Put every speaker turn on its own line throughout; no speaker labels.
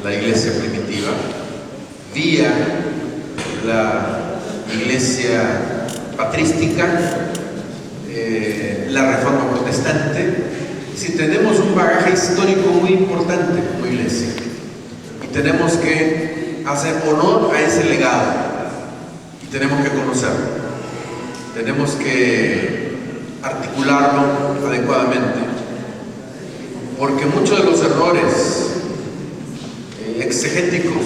la iglesia primitiva, vía la iglesia patrística, la reforma protestante. Si tenemos un bagaje histórico muy importante como iglesia y tenemos que hacer honor a ese legado y tenemos que conocerlo, tenemos que articularlo adecuadamente, porque muchos de los errores exegéticos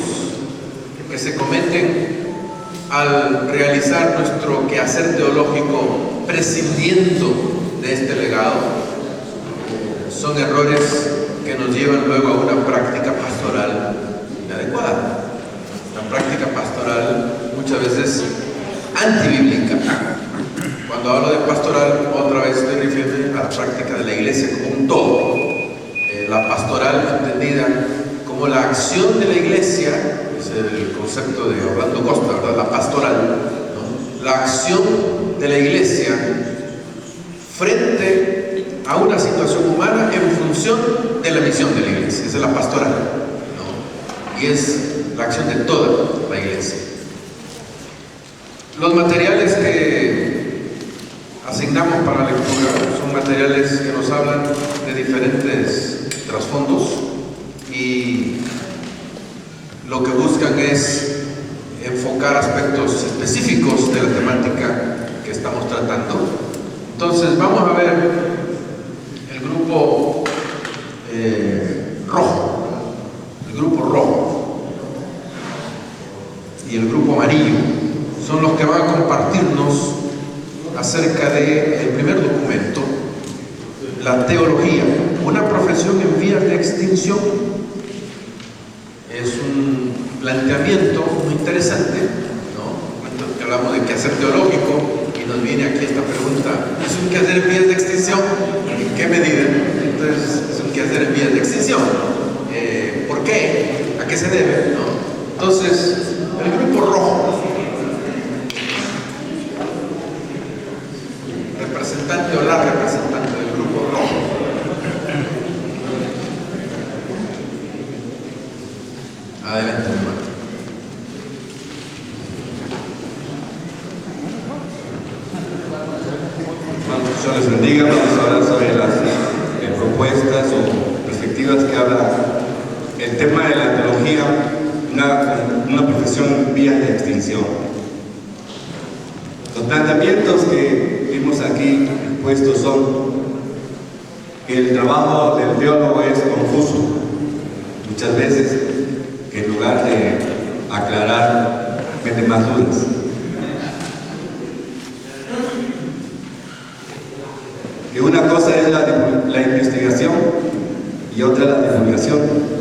que se cometen al realizar nuestro quehacer teológico prescindiendo de este legado son errores que nos llevan luego a una práctica pastoral inadecuada. La práctica pastoral muchas veces antibíblica. Cuando hablo de pastoral, otra vez estoy refiriendo a la práctica de la iglesia como un todo. La pastoral entendida como la acción de la iglesia, es el concepto de Orlando Costa, ¿verdad? La pastoral, ¿no? La acción de la iglesia frente a una situación humana en función de la misión de la iglesia. Esa es la pastoral, ¿no? Y es la acción de toda la iglesia. Los materiales que asignamos para la lectura son materiales que nos hablan de diferentes trasfondos y lo que buscan es enfocar aspectos específicos de la temática que estamos tratando. Entonces vamos a ver el grupo rojo y el grupo amarillo son los que van a compartirnos acerca del primer documento, la teología, una profesión en vías de extinción. Es un planteamiento muy interesante, ¿no? Hablamos de quehacer teológico y nos viene aquí esta pregunta: ¿es un quehacer en vías de extinción? ¿En qué medida? Entonces es un quehacer en vías de extinción. ¿Por qué? ¿A qué se debe? ¿No? Entonces, el grupo rojo, representante o la representante del grupo rojo, adelante, hermano.
Dios les bendiga. Vamos a hablar sobre las propuestas o perspectivas que habla el tema de la teología, una profesión en vías de extinción. Los planteamientos que vimos aquí expuestos son que el trabajo del teólogo es confuso muchas veces, que en lugar de aclarar mete más dudas. Que una cosa es la investigación y otra la divulgación.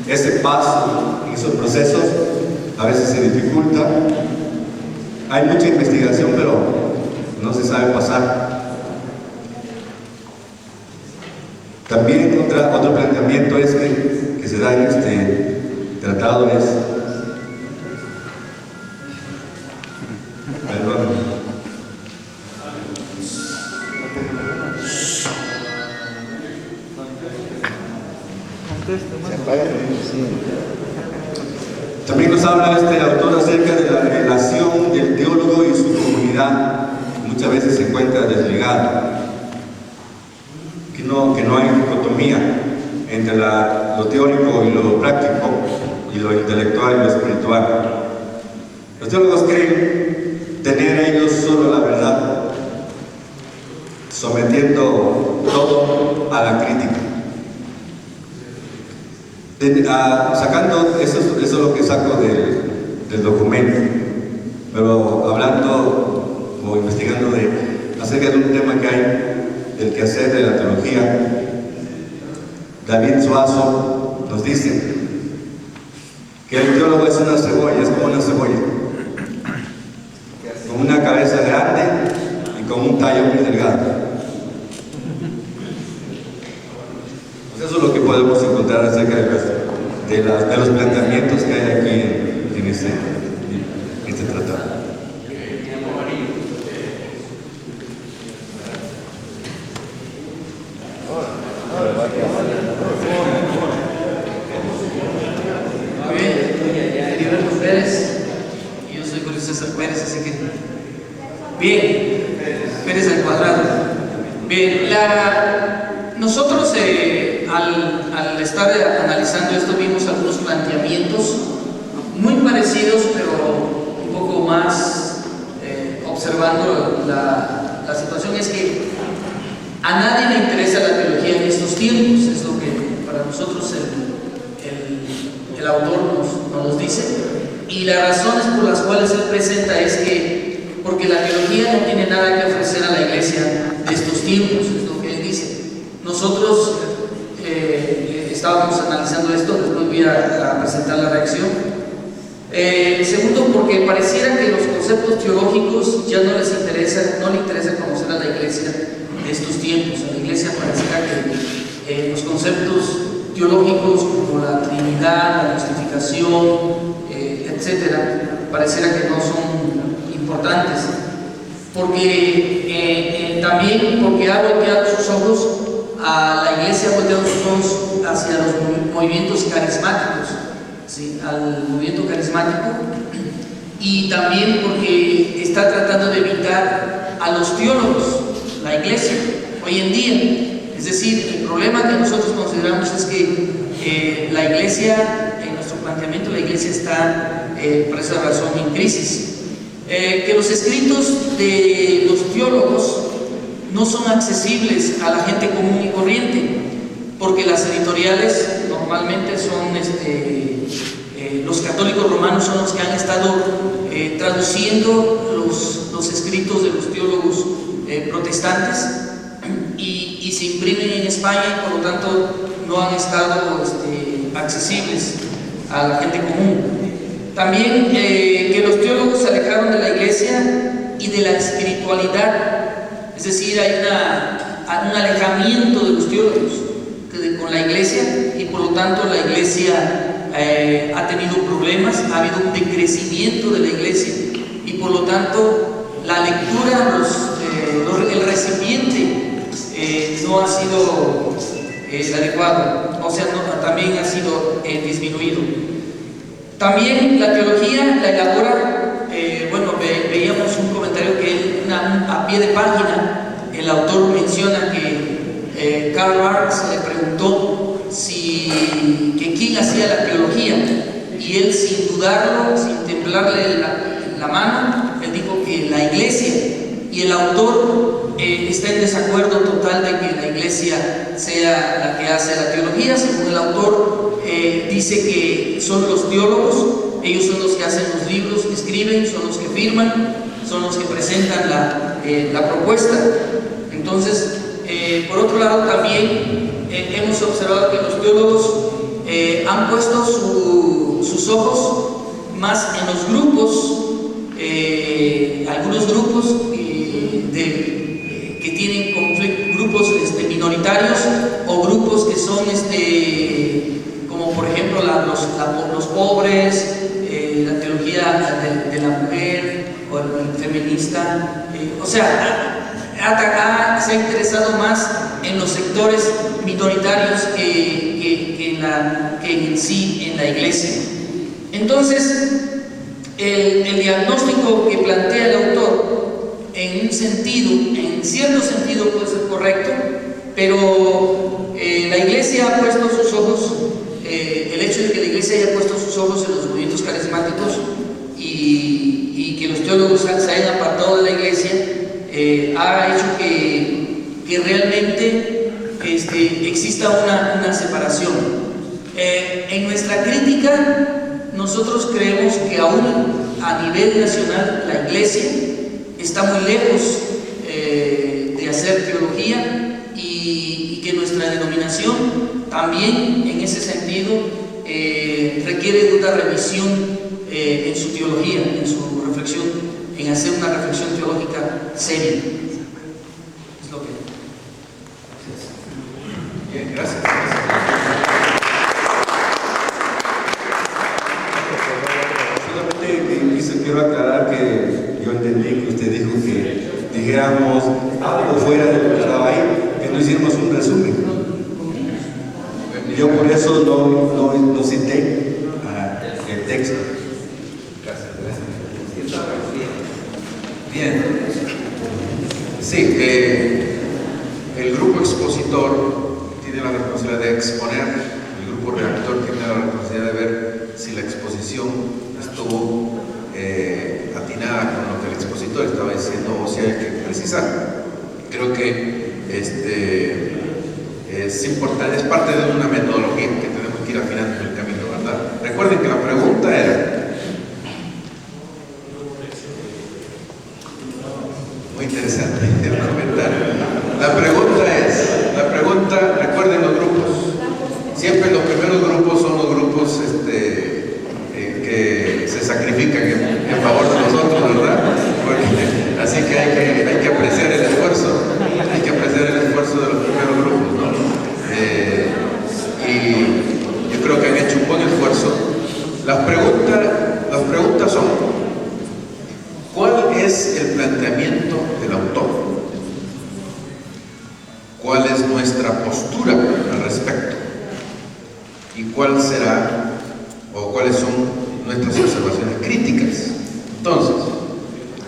Ese paso y esos procesos a veces se dificulta. Hay mucha investigación, pero no se sabe pasar. También otro planteamiento es que se da en este tratado es También nos habla este autor acerca de la relación del teólogo y su comunidad. Muchas veces se encuentra desligada, que no hay dicotomía entre lo teórico y lo práctico, y lo intelectual y lo espiritual. Los teólogos creen tener ellos solo la verdad, sometiendo todo a la crítica. Sacando, eso es lo que saco del documento, pero hablando o investigando acerca de un tema que hay del quehacer de la teología, David Suazo nos dice que el teólogo es una cebolla, es como una cebolla, con una cabeza grande y con un tallo muy delgado. Eso es lo que podemos encontrar acerca de los planteamientos que hay aquí en este tratado.
Bien, Pérez al cuadrado. Bien, nosotros al estar analizando esto vimos algunos planteamientos muy parecidos, pero un poco más observando la situación. Es que a nadie le interesa la teología en estos tiempos, es lo que para nosotros el autor nos dice, y las razones por las cuales él presenta es que porque la teología no tiene nada que ofrecer a la iglesia de estos tiempos, es lo que él dice. Nosotros estábamos analizando esto, después voy a presentar la reacción. Segundo, porque pareciera que los conceptos teológicos ya no le interesa conocer a la iglesia de estos tiempos. A la iglesia pareciera que los conceptos teológicos como la Trinidad, la justificación, etcétera, pareciera que no son importantes, porque también porque ha volteado sus ojos a la iglesia, ha volteado sus ojos hacia los movimientos carismáticos, ¿sí? Al movimiento carismático, y también porque está tratando de evitar a los teólogos, la iglesia hoy en día. Es decir, el problema que nosotros consideramos es que la iglesia, en nuestro planteamiento, la iglesia está por esa razón en crisis. Que los escritos de los teólogos no son accesibles a la gente común y corriente, porque las editoriales normalmente son los católicos romanos son los que han estado traduciendo los escritos de los teólogos protestantes y se imprimen en España, y por lo tanto no han estado accesibles a la gente común. También que los teólogos se alejaron de la iglesia y de la espiritualidad, es decir, hay un alejamiento de los teólogos con la iglesia, y por lo tanto la iglesia ha tenido problemas, ha habido un decrecimiento de la iglesia, y por lo tanto la lectura, el recipiente no ha sido adecuado, o sea, también ha sido disminuido. También la teología la elabora, veíamos un comentario que a pie de página el autor menciona que Karl Marx le preguntó que quién hacía la teología, y él, sin dudarlo, sin temblarle la mano, él dijo que la iglesia, y el autor está en desacuerdo total de que la iglesia sea la que hace la teología. Según el autor, dice que son los teólogos, ellos son los que hacen los libros, que escriben, son los que firman, son los que presentan la propuesta. Entonces, por otro lado, también hemos observado que los teólogos han puesto sus ojos más en los grupos, algunos grupos que tienen conflictos, grupos minoritarios, o grupos que son como por ejemplo los pobres, la teología de la mujer, o el feminista, o sea, se ha interesado más en los sectores minoritarios que en sí en la iglesia. Entonces, el diagnóstico que plantea el autor, en cierto sentido puede ser correcto, pero la iglesia ha puesto sus ojos, el hecho de que la iglesia haya puesto sus ojos en los movimientos carismáticos y que los teólogos se hayan apartado de la iglesia, ha hecho que realmente exista una separación. En nuestra crítica, nosotros creemos que aún a nivel nacional la iglesia está muy lejos de hacer teología, y que nuestra denominación también en ese sentido requiere de una revisión en su teología, en su reflexión, en hacer una reflexión teológica seria. Es lo que...
Bien, gracias.
Solamente quiero aclarar que yo entendí que usted dijo que dijéramos algo fuera de lo que estaba ahí, que no hiciéramos un resumen. Yo por eso no cité el texto.
Bien. Sí, el grupo expositor tiene la responsabilidad de exponer, el grupo redactor tiene la responsabilidad de ver si la exposición estuvo atinada con lo que el expositor estaba diciendo o si hay que precisar. Creo que es importante, es parte de una metodología que tenemos que ir afinando en el camino, ¿verdad? Recuerden que la pregunta era muy interesante el comentario. La pregunta, recuerden los grupos. Siempre los primeros grupos son los grupos que se sacrifican en favor de nosotros, ¿verdad? Así que hay que apreciar el esfuerzo. Hay que apreciar el esfuerzo de los primeros grupos, ¿no? Y yo creo que han hecho un buen esfuerzo. Las preguntas son: ¿cuál es el planteamiento del autor? ¿Cuál es nuestra postura al respecto? ¿Y cuáles son nuestras observaciones críticas? Entonces,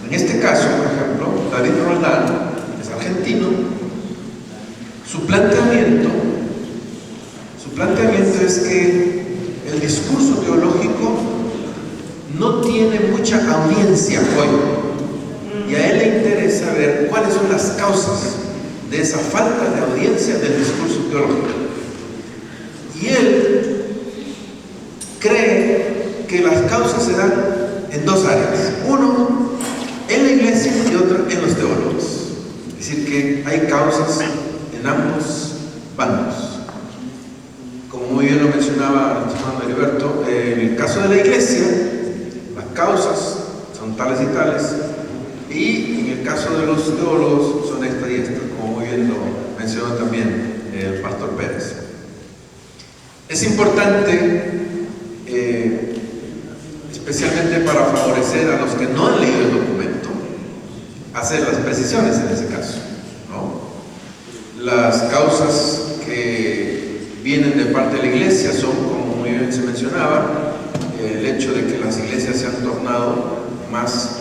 en este caso, por ejemplo, David Roldán es argentino. Su planteamiento es que el discurso teológico no tiene mucha audiencia hoy, y a él le interesa ver cuáles son las causas de esa falta de audiencia del discurso teológico. Y él cree que las causas se dan en dos áreas: uno en la iglesia y otra en los teólogos. Es decir, que hay causas en ambos bandos. Como muy bien lo mencionaba el hermano Heriberto, en el caso de la iglesia, las causas son tales y tales, y en el caso de los teólogos son esta y esta, como muy bien lo mencionó también el pastor Pérez. Es importante, especialmente para favorecer a los que no han leído el documento, hacer las precisiones en ese caso, ¿no? Las causas que vienen de parte de la iglesia son, como muy bien se mencionaba, el hecho de que las iglesias se han tornado más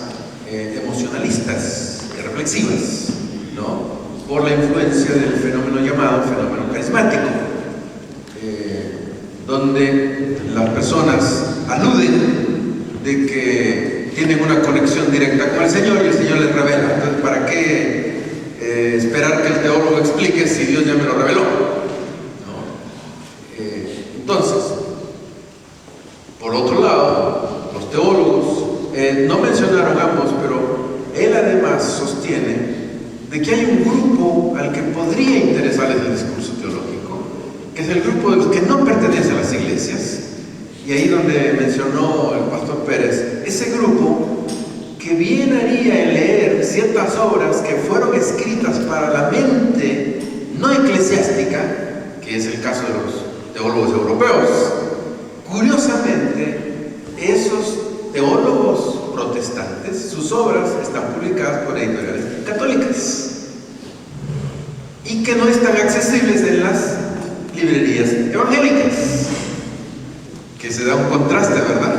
emocionalistas y reflexivas, ¿no? Por la influencia del fenómeno llamado fenómeno carismático, donde las personas aluden de que tienen una conexión directa con el Señor y el Señor les revela. Entonces, ¿para qué esperar que el teólogo explique si Dios ya me lo reveló? ¿No? Entonces, por otro lado, los teólogos no mencionaron ambos, pero él además sostiene de que hay un grupo al que podría interesarles el discurso teológico, que es el grupo de los que no pertenecen a las iglesias, y ahí donde mencionó el pastor Pérez, ese grupo que bien haría en leer ciertas obras que fueron escritas para la mente no eclesiástica, que es el caso de los teólogos europeos. Curiosamente, esos teólogos protestantes, sus obras están publicadas por editoriales católicas y que no están accesibles en las librerías evangélicas, que se da un contraste, ¿verdad?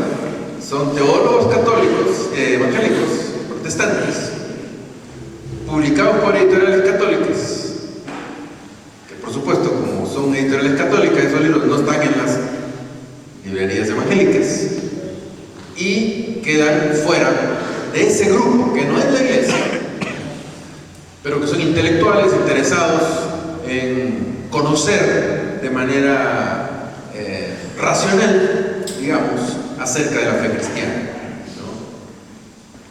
Son teólogos católicos, evangélicos, protestantes, publicados por editoriales católicas, que por supuesto, como son editoriales católicas, esos libros no están en las librerías evangélicas y quedan fuera de ese grupo que no es la iglesia, pero que son intelectuales interesados en conocer de manera racional, digamos, acerca de la fe cristiana, ¿no?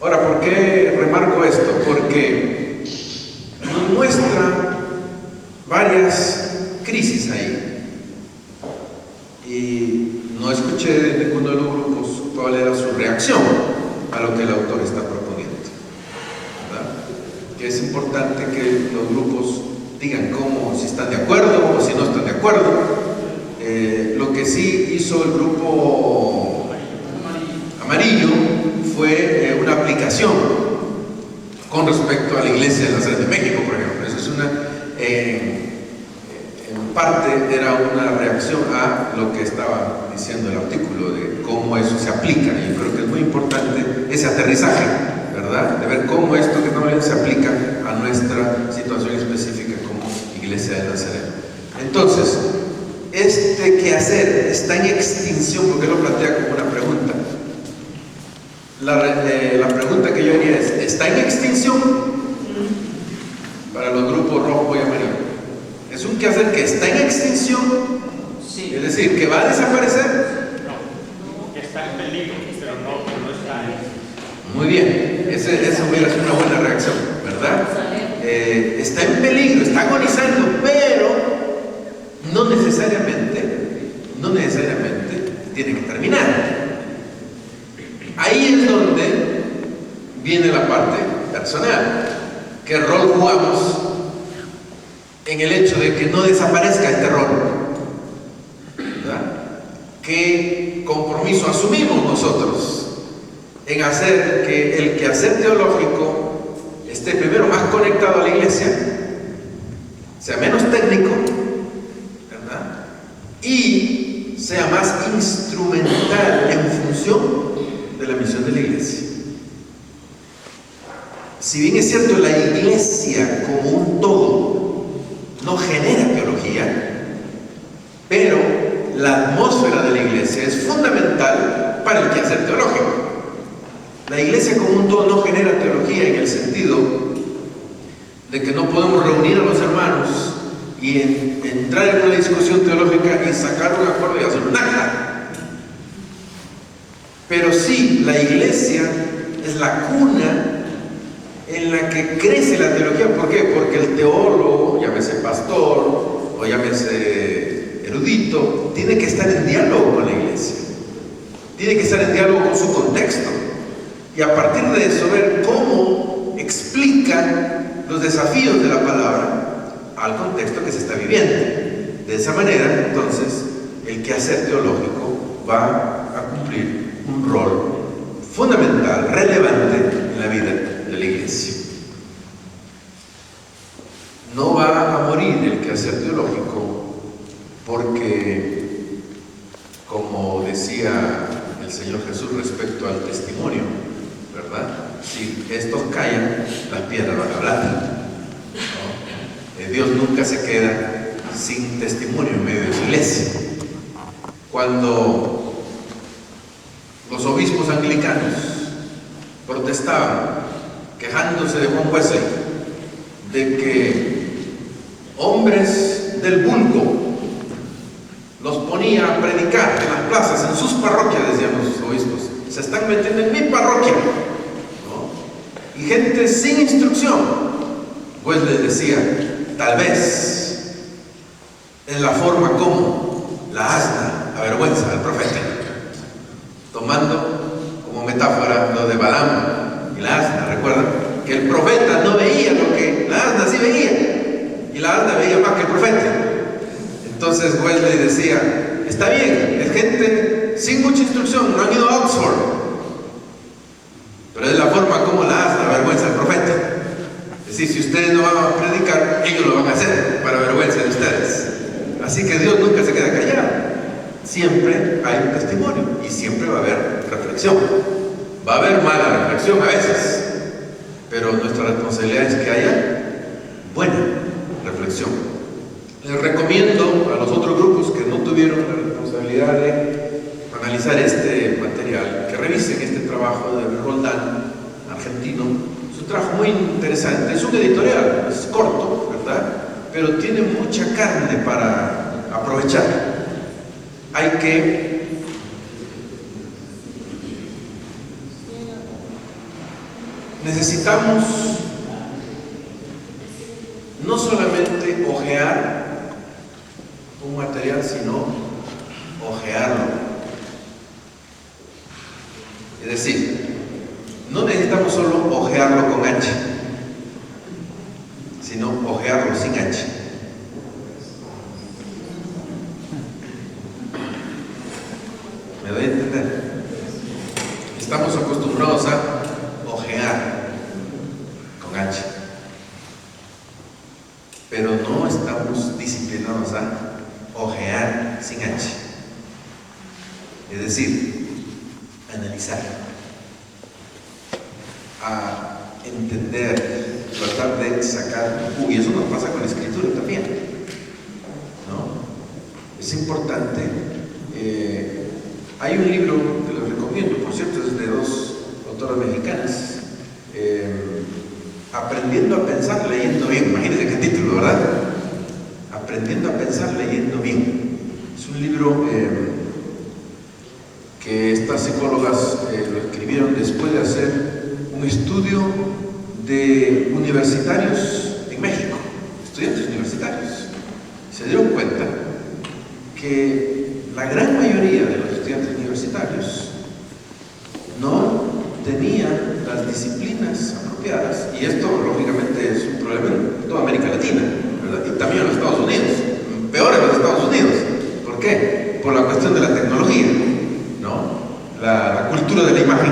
Ahora, ¿por qué remarco esto? Porque nos muestra varias crisis ahí, y no escuché de ninguno de los grupos cuál era su reacción a lo que el autor está proponiendo, ¿verdad? Que es importante que los grupos digan si están de acuerdo o si no están de acuerdo. Lo que sí hizo el grupo amarillo fue una aplicación con respecto a la Iglesia de Nazaret de México, por ejemplo. Eso es en parte era una reacción a lo que estaba diciendo el artículo, de cómo eso se aplica. Y yo creo que es muy importante ese aterrizaje, ¿verdad? ¿verdad? De ver cómo esto que estamos viendo se aplica a nuestra situación específica como Iglesia de Nazaret. Entonces, este quehacer está en extinción, porque lo plantea como una pregunta. La pregunta que yo haría es: ¿está en extinción? Para los grupos rojo y amarillo, ¿es un quehacer que está en extinción?
Sí.
Es decir, ¿que va a desaparecer?
No, que está en peligro, pero no está en...
Muy bien, eso hubiera sido una buena reacción, ¿verdad? Está en peligro, está agonizando, pero no necesariamente tiene que terminar. Ahí es donde viene la parte personal. ¿Qué rol jugamos en el hecho de que no desaparezca este rol? ¿Verdad? ¿Qué compromiso asumimos nosotros en hacer que el quehacer teológico esté primero más conectado a la iglesia, sea menos técnico, ¿verdad? Y sea más instrumental en función de la misión de la iglesia? Si bien es cierto, la iglesia como un todo no genera teología, pero la atmósfera de la iglesia es fundamental para el quehacer teológico. La iglesia como un todo no genera teología en el sentido de que no podemos reunir a los hermanos y entrar en una discusión teológica y sacar un acuerdo y hacer un acta. Pero sí, la iglesia es la cuna en la que crece la teología. ¿Por qué? Porque el teólogo, llámese pastor o llámese erudito, tiene que estar en diálogo con la iglesia, tiene que estar en diálogo con su contexto, y a partir de eso ver cómo explica los desafíos de la palabra al contexto que se está viviendo. De esa manera, entonces, el quehacer teológico va a cumplir un rol fundamental, relevante en la vida de la iglesia. No va a morir el quehacer teológico porque, como decía el Señor Jesús respecto al testimonio, ¿verdad? Si estos callan, las piedras van a hablar, ¿no? Dios nunca se queda sin testimonio en medio de su iglesia. Cuando los obispos anglicanos protestaban, quejándose de Juan Wesley, de que hombres del vulgo los ponía a predicar en las plazas, en sus parroquias, decían los obispos, se están metiendo en mi parroquia, ¿no? Y gente sin instrucción, pues les decía, tal vez es la forma como la asna avergüenza al profeta, tomando como metáfora lo de Balaam y la asna. Recuerdan que el profeta no veía lo que la asna sí veía, y la asna veía más que el profeta. Entonces Wesley decía, está bien, es gente sin mucha instrucción, no han ido a Oxford, pero es la forma como la asna avergüenza al profeta. Es decir, si ustedes no van a predicar, ellos lo van a hacer para vergüenza de ustedes. Así que Dios nunca se queda callado, siempre hay un testimonio y siempre va a haber reflexión. Va a haber mala reflexión a veces, pero nuestra responsabilidad es que haya buena reflexión. Les recomiendo a los otros grupos que no tuvieron la responsabilidad de analizar este material, que revisen este trabajo de Roldán, argentino. Es un trabajo muy interesante, es un editorial, es corto, ¿verdad? Pero tiene mucha carne para aprovechar. Hay que necesitamos no solamente hojear un material, sino hojearlo. Es decir, no necesitamos solo hojearlo con H, sino hojearlo sin H. ¿Me doy a entender? Estamos acostumbrados a hojear con H, pero no estamos disciplinados a hojear sin H. Es decir, analizar, a entender, tratar de sacar, y eso nos pasa con la escritura también, ¿no? Es importante. Hay un libro que les recomiendo, por cierto, es de dos autoras mexicanas, Aprendiendo a pensar leyendo bien. Imagínense qué título, ¿verdad? Aprendiendo a pensar leyendo bien. Es un libro que estas psicólogas lo escribieron después de hacer un estudio de universitarios en México, estudiantes universitarios. Se dieron cuenta que la gran mayoría de los estudiantes universitarios no tenían las disciplinas apropiadas, y esto lógicamente es un problema en toda América Latina, ¿verdad? Y también en los Estados Unidos, peor en los Estados Unidos. ¿Por qué? Por la cuestión de la tecnología, ¿no? La cultura de la imagen,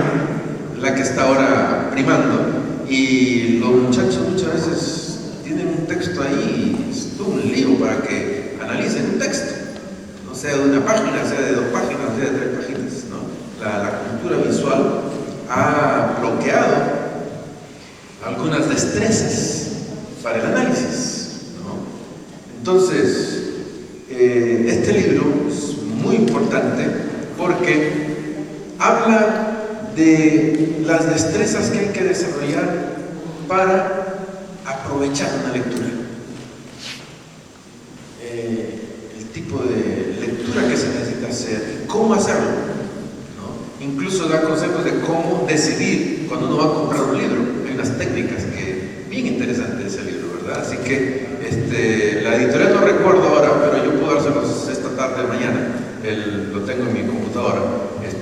la que está ahora primando, y los muchachos muchas veces tienen un texto ahí, es todo un lío para que analicen un texto, no sea de una página, sea de 2 páginas, sea de 3 páginas, ¿no? La cultura visual ha bloqueado algunas destrezas para el análisis, ¿no? Entonces, este libro es muy importante porque habla de las destrezas que hay que desarrollar para aprovechar una lectura. El tipo de lectura que se necesita hacer y cómo hacerlo, ¿no? Incluso da consejos de cómo decidir cuando uno va a comprar un libro. Hay unas técnicas que bien interesante ese libro, ¿verdad? Así que la editorial no recuerdo ahora, pero yo puedo dárselos esta tarde o mañana. Lo tengo en mi computadora,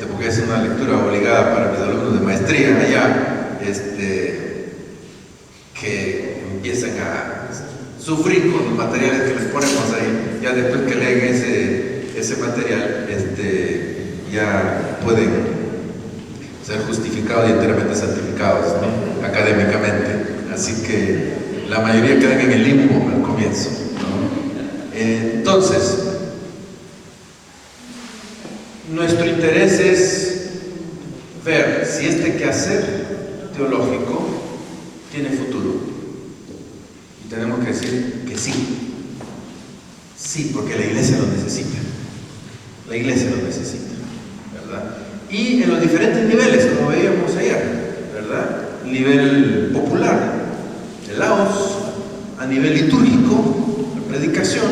porque es una lectura obligada para mis alumnos de maestría allá, que empiezan a sufrir con los materiales que les ponemos ahí. Ya después que leen ese material, ya pueden ser justificados y enteramente santificados, ¿no? Académicamente. Así que la mayoría quedan en el limbo al comienzo, ¿no? Entonces, nuestro interés es ver si este quehacer teológico tiene futuro. Y tenemos que decir que sí. Sí, porque la iglesia lo necesita. La iglesia lo necesita, ¿verdad? Y en los diferentes niveles, como veíamos ayer, ¿verdad? Nivel popular, el laos, a nivel litúrgico, la predicación,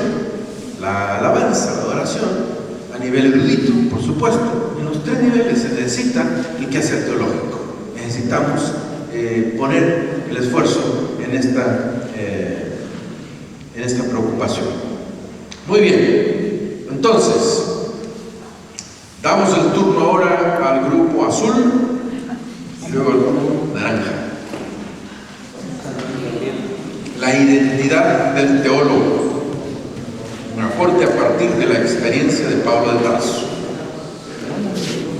la alabanza, la adoración, a nivel erudito, por supuesto. En los 3 niveles se necesita el quehacer teológico. Necesitamos poner el esfuerzo en esta preocupación. Muy bien, entonces damos el turno ahora al grupo azul y luego al grupo naranja. La identidad del teólogo. Un aporte a partir de la experiencia de Pablo de Tarso.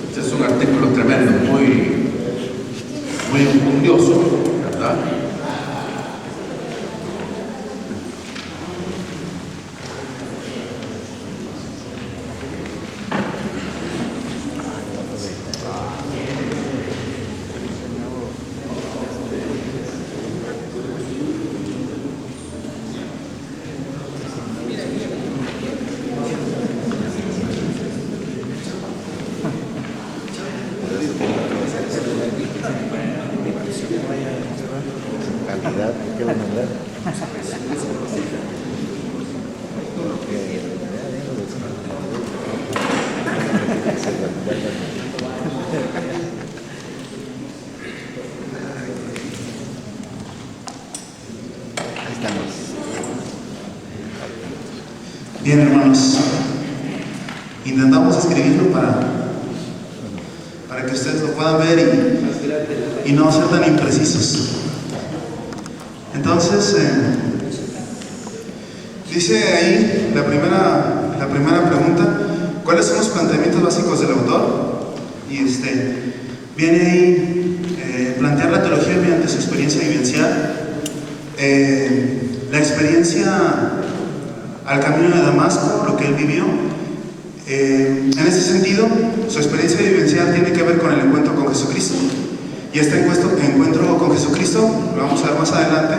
Este es un artículo tremendo, muy enjundioso, ¿verdad?
Bien, hermanos, intentamos escribirlo para que ustedes lo puedan ver y no ser tan imprecisos. Entonces, dice ahí la primera pregunta: ¿cuáles son los planteamientos básicos del autor? Y viene ahí plantear la teología mediante su experiencia vivencial, la experiencia al camino de Damasco, lo que él vivió. En ese sentido, su experiencia vivencial tiene que ver con el encuentro con Jesucristo, y este encuentro con Jesucristo, lo vamos a ver más adelante,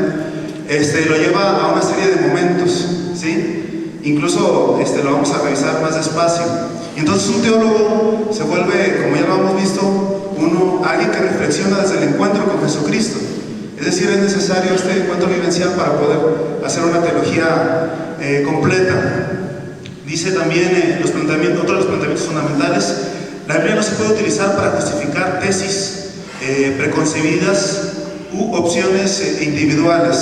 lo lleva a una serie de momentos, ¿sí? Incluso lo vamos a revisar más despacio. Y entonces un teólogo se vuelve, como ya lo hemos visto, alguien que reflexiona desde el encuentro con Jesucristo. Es decir, es necesario este encuentro vivencial para poder hacer una teología completa. Dice también otro de los planteamientos fundamentales: la Biblia no se puede utilizar para justificar tesis preconcebidas u opciones individuales.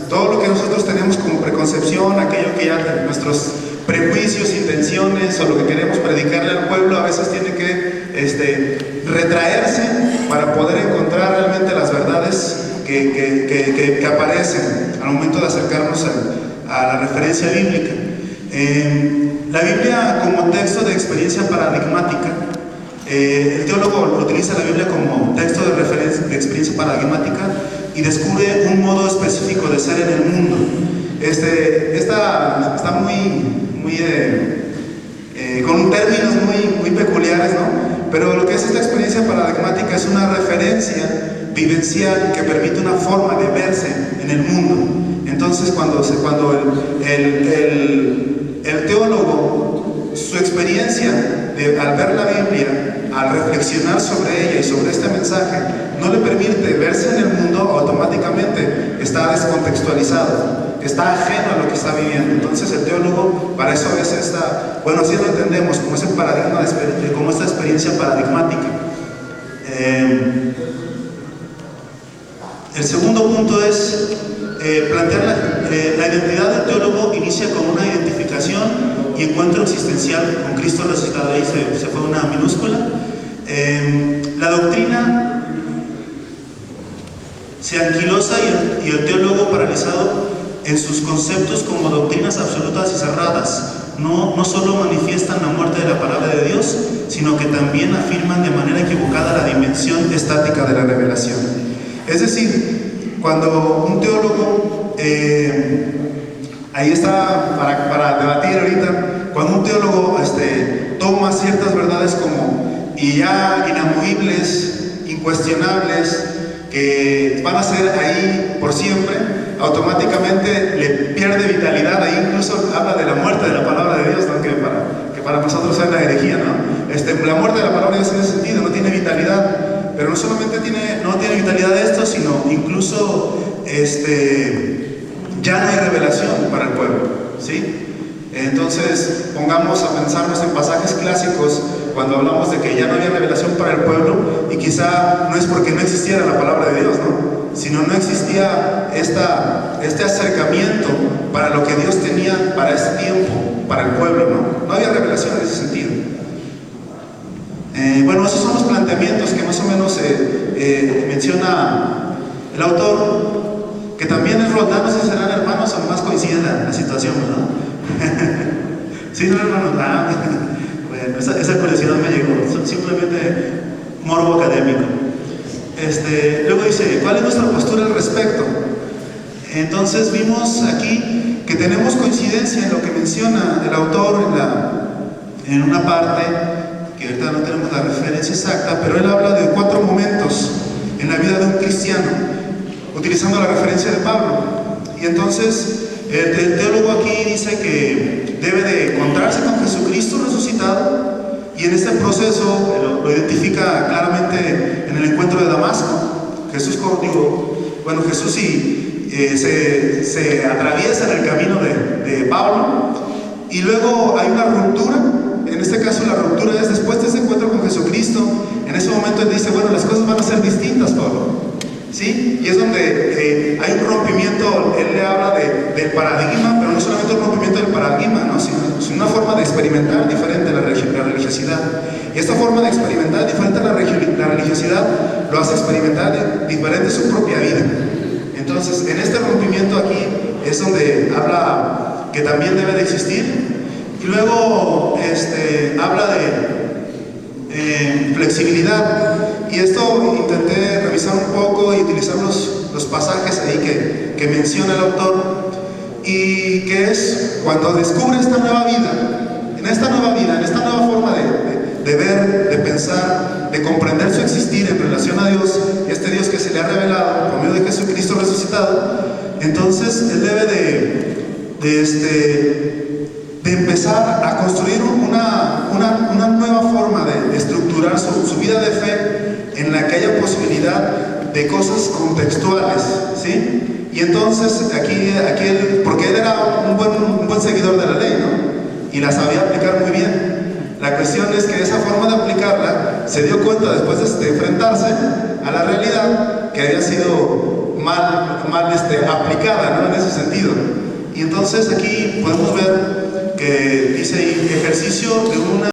Todo lo que nosotros tenemos como preconcepción, aquello que ya nuestros prejuicios, intenciones o lo que queremos predicarle al pueblo, a veces tiene que retraerse para poder encontrar realmente las verdades que aparecen al momento de acercarnos a la referencia bíblica. La Biblia como texto de experiencia paradigmática, el teólogo utiliza la Biblia como texto de referencia de experiencia paradigmática y descubre un modo específico de ser en el mundo. Está muy con términos muy peculiares, ¿no? Pero lo que es esta experiencia paradigmática es una referencia vivencial que permite una forma de verse en el mundo. Entonces, cuando el teólogo, su experiencia al ver la Biblia, al reflexionar sobre ella y sobre este mensaje, no le permite verse en el mundo, automáticamente está descontextualizado, está ajeno a lo que está viviendo. Entonces el teólogo, para eso a veces está, bueno, así lo entendemos, como ese paradigma, como esta experiencia paradigmática. El segundo punto es plantear la identidad del teólogo. Inicia con una identificación y encuentro existencial con Cristo resucitado. Ahí se fue una minúscula. La doctrina se anquilosa y el teólogo, paralizado en sus conceptos como doctrinas absolutas y cerradas, no solo manifiestan la muerte de la palabra de Dios, sino que también afirman de manera equivocada la dimensión estática de la revelación. Es decir, cuando un teólogo, ahí está para debatir ahorita, cuando un teólogo toma ciertas verdades como y ya inamovibles, incuestionables, que van a ser ahí por siempre, automáticamente le pierde vitalidad. Ahí incluso habla de la muerte de la palabra de Dios, ¿no? que para nosotros es la herejía, ¿no? La muerte de la palabra de Dios en ese sentido, no tiene vitalidad. Pero no solamente no tiene vitalidad esto, sino incluso ya no hay revelación para el pueblo, ¿sí? Entonces, pongamos a pensarnos en pasajes clásicos cuando hablamos de que ya no había revelación para el pueblo, y quizá no es porque no existiera la palabra de Dios, ¿no? Sino no existía este acercamiento para lo que Dios tenía para ese tiempo, para el pueblo, ¿no? No había revelación en ese sentido. Bueno, esos son los planteamientos que más o menos menciona el autor, que también es Roldán. No sé si serán hermanos o más coincide la situación, ¿no? Sí, no, hermanos. Bueno, esa curiosidad me llegó, simplemente morbo académico. Luego dice, ¿cuál es nuestra postura al respecto? Entonces vimos aquí que tenemos coincidencia en lo que menciona el autor en una parte, que ahorita no tenemos la referencia exacta, pero él habla de 4 momentos en la vida de un cristiano, utilizando la referencia de Pablo. Y entonces el teólogo aquí dice que debe de encontrarse con Jesucristo resucitado, y en este proceso lo identifica claramente en el encuentro de Damasco. Jesús se atraviesa en el camino de Pablo, y luego hay una ruptura. En este caso la ruptura es después de ese encuentro con Jesucristo. En ese momento él dice, bueno, las cosas van a ser distintas, Pablo, ¿sí? Y es donde hay un rompimiento. Él le habla del paradigma, pero no solamente un rompimiento del paradigma, ¿no? sino una forma de experimentar diferente la religiosidad. Y esta forma de experimentar diferente la religiosidad lo hace experimentar diferente su propia vida. Entonces, en este rompimiento aquí es donde habla que también debe de existir. Y luego habla de flexibilidad, y esto intenté revisar un poco y utilizar los pasajes ahí que menciona el autor, y que es cuando descubre esta nueva vida, en esta nueva forma de ver, de pensar, empezar, de comprender su existir en relación a Dios, este Dios que se le ha revelado por medio de Jesucristo resucitado, entonces él debe de empezar a construir una nueva forma de estructurar su vida de fe, en la que haya posibilidad de cosas contextuales, ¿sí? Y entonces porque él era un buen seguidor de la ley, ¿no? Y la sabía aplicar muy bien. La cuestión es que esa forma de aplicarla se dio cuenta después de enfrentarse a la realidad que había sido mal aplicada, ¿no? En ese sentido. Y entonces aquí podemos ver que dice ejercicio de una